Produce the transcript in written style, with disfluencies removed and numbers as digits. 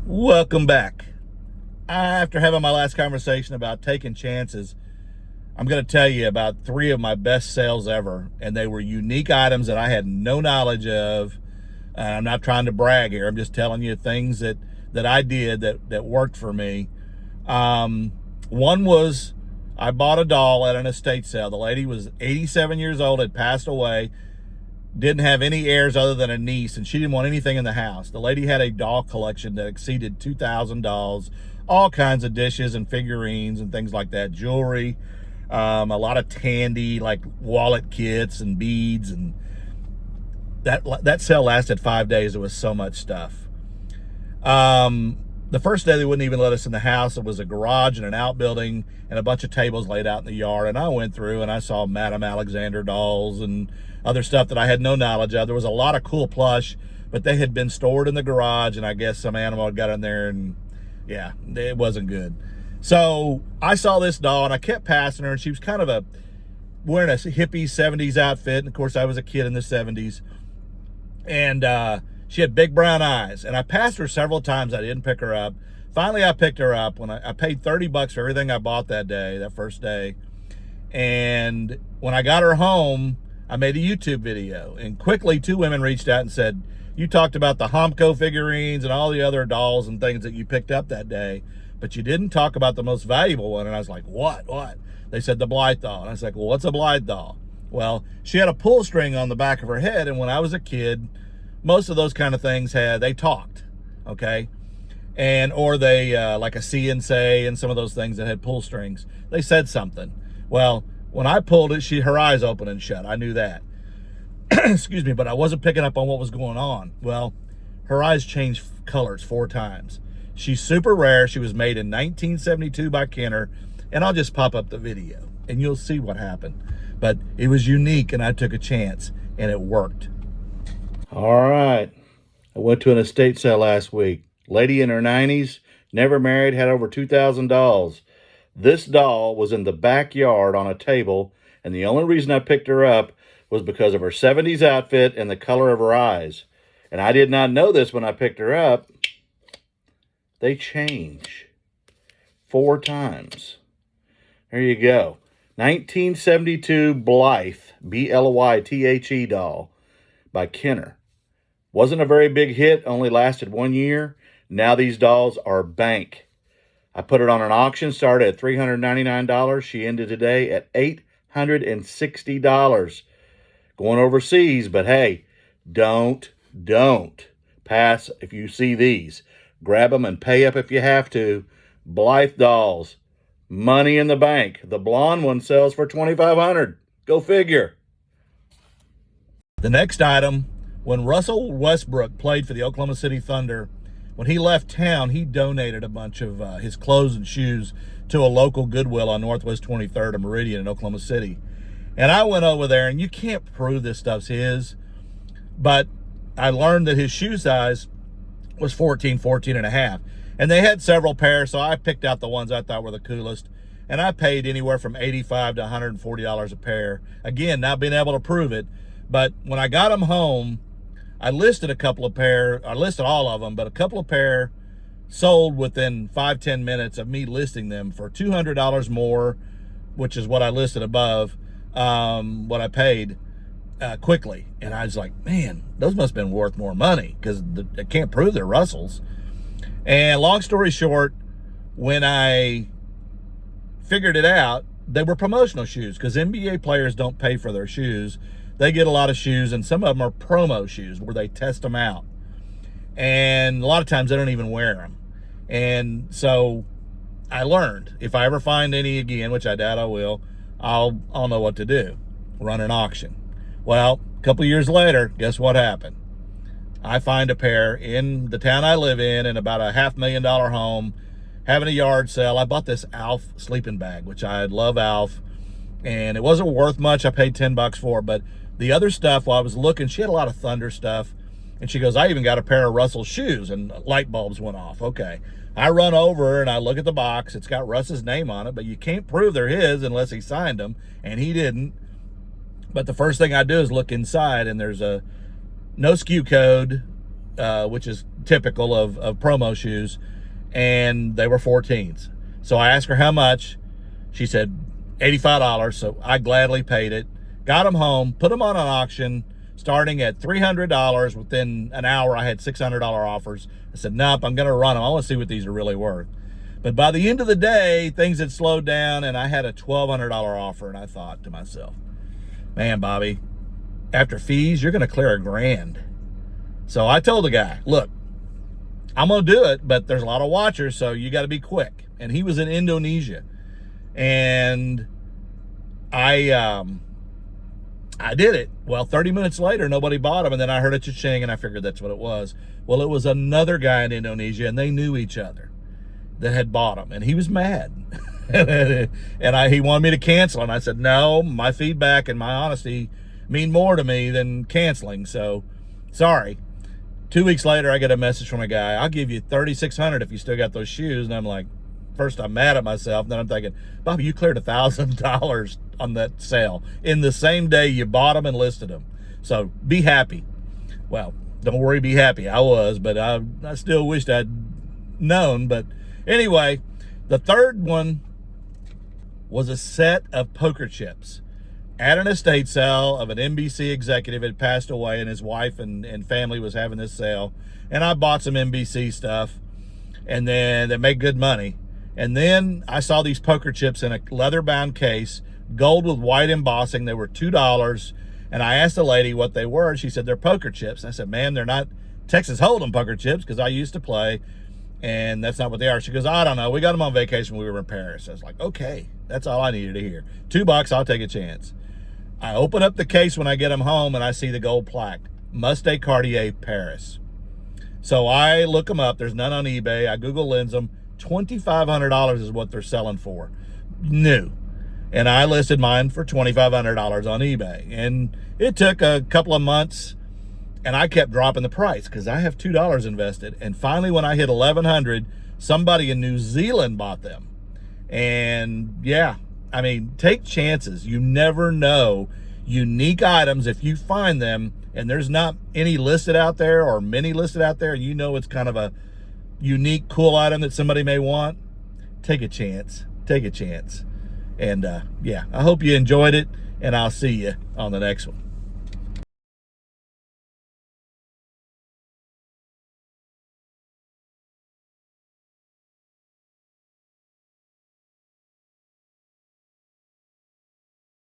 Welcome back. After having my last conversation about taking chances, I'm going to tell you about three of my best sales ever, and they were unique items that I had no knowledge of. I'm not trying to brag here. I'm just telling you things that I did that worked for me. One was I bought a doll at an estate sale. The lady was 87 years old, had passed away, didn't have any heirs other than a niece, and she didn't want anything in the house. The lady had a doll collection that exceeded 2,000 dolls, all kinds of dishes and figurines and things like that, jewelry, a lot of tandy, like wallet kits and beads, and that sale lasted 5 days. It was so much stuff. The first day they wouldn't even let us in the house. It was a garage and an outbuilding and a bunch of tables laid out in the yard. And I went through and I saw Madame Alexander dolls and other stuff that I had no knowledge of. There was a lot of cool plush, but they had been stored in the garage, and I guess some animal had got in there, and yeah, it wasn't good. So I saw this doll and I kept passing her, and she was kind of wearing a hippie 70s outfit. And of course I was a kid in the 70s, and she had big brown eyes, and I passed her several times. I didn't pick her up. Finally, I picked her up when I paid $30 for everything I bought that day, that first day. And when I got her home, I made a YouTube video, and quickly two women reached out and said, "You talked about the Homco figurines and all the other dolls and things that you picked up that day, but you didn't talk about the most valuable one." And I was like, what? They said the Blythe doll. And I was like, well, what's a Blythe doll? Well, she had a pull string on the back of her head, and when I was a kid, most of those kind of things they talked, okay? Or they, like a see and say and some of those things that had pull strings, they said something. Well, when I pulled it, her eyes opened and shut. I knew that. Excuse me, but I wasn't picking up on what was going on. Well, her eyes changed colors 4 times. She's super rare. She was made in 1972 by Kenner, and I'll just pop up the video and you'll see what happened. But it was unique, and I took a chance, and it worked. All right. I went to an estate sale last week. Lady in her 90s, never married, had over 2,000 dolls. This doll was in the backyard on a table, and the only reason I picked her up was because of her 70s outfit and the color of her eyes. And I did not know this when I picked her up. They change 4 times. There you go. 1972 Blythe, B-L-Y-T-H-E doll by Kenner. Wasn't a very big hit, only lasted 1 year. Now these dolls are bank. I put it on an auction, started at $399. She ended today at $860. Going overseas, but hey, don't pass if you see these. Grab them and pay up if you have to. Blythe dolls, money in the bank. The blonde one sells for $2,500. Go figure. The next item, when Russell Westbrook played for the Oklahoma City Thunder, when he left town, he donated a bunch of his clothes and shoes to a local Goodwill on Northwest 23rd and Meridian in Oklahoma City. And I went over there, and you can't prove this stuff's his, but I learned that his shoe size was 14 and a half. And they had several pairs, so I picked out the ones I thought were the coolest. And I paid anywhere from $85 to $140 a pair. Again, not being able to prove it. But when I got them home, I listed a couple of pair. I listed all of them, but a couple of pair sold within 5-10 minutes of me listing them for $200 more, which is what I listed above, what I paid quickly. And I was like, man, those must have been worth more money, because I can't prove they're Russells. And long story short, when I figured it out, they were promotional shoes, because NBA players don't pay for their shoes. They get a lot of shoes, and some of them are promo shoes where they test them out. And a lot of times they don't even wear them. And so I learned, if I ever find any again, which I doubt I will, I'll know what to do. Run an auction. Well, a couple years later, guess what happened? I find a pair in the town I live in about a $500,000 home, having a yard sale. I bought this Alf sleeping bag, which I love Alf, and it wasn't worth much. I paid $10 for it, but the other stuff, while I was looking, she had a lot of Thunder stuff, and she goes, I even got a pair of Russell shoes, and light bulbs went off. Okay. I run over and I look at the box. It's got Russ's name on it, but you can't prove they're his unless he signed them, and he didn't. But the first thing I do is look inside, and there's a no SKU code, which is typical of promo shoes, and they were 14s. So I asked her how much. She said $85, so I gladly paid it. Got them home, put them on an auction, starting at $300. Within an hour, I had $600 offers. I said, nope, I'm going to run them. I want to see what these are really worth. But by the end of the day, things had slowed down, and I had a $1,200 offer, and I thought to myself, man, Bobby, after fees, you're going to clear $1,000. So I told the guy, look, I'm going to do it, but there's a lot of watchers, so you got to be quick. And he was in Indonesia. And I did it. Well, 30 minutes later, nobody bought them, and then I heard a cha-ching, and I figured that's what it was. Well, it was another guy in Indonesia, and they knew each other that had bought them, and he was mad. And he wanted me to cancel, and I said, no, my feedback and my honesty mean more to me than canceling, so sorry. 2 weeks later, I get a message from a guy, I'll give you $3,600 if you still got those shoes. And I'm like, first I'm mad at myself, then I'm thinking, Bobby, you cleared $1,000 on that sale in the same day you bought them and listed them. So be happy. Well, don't worry, be happy. I was, but I still wished I'd known. But anyway, the third one was a set of poker chips at an estate sale of an NBC executive had passed away, and his wife and family was having this sale. And I bought some NBC stuff, and then they made good money. And then I saw these poker chips in a leather-bound case, gold with white embossing. They were $2. And I asked the lady what they were, and she said, they're poker chips. And I said, ma'am, they're not Texas Hold'em poker chips, because I used to play, and that's not what they are. She goes, I don't know. We got them on vacation when we were in Paris. I was like, okay, that's all I needed to hear. $2, I'll take a chance. I open up the case when I get them home, and I see the gold plaque, Must Cartier Paris. So I look them up. There's none on eBay. I Google lens them. $2,500 is what they're selling for, new. And I listed mine for $2,500 on eBay. And it took a couple of months, and I kept dropping the price because I have $2 invested. And finally, when I hit $1,100, somebody in New Zealand bought them. And yeah, I mean, take chances. You never know. Unique items, if you find them and there's not any listed out there or many listed out there, and you know it's kind of a unique, cool item that somebody may want, take a chance. Take a chance. And yeah, I hope you enjoyed it, and I'll see you on the next one.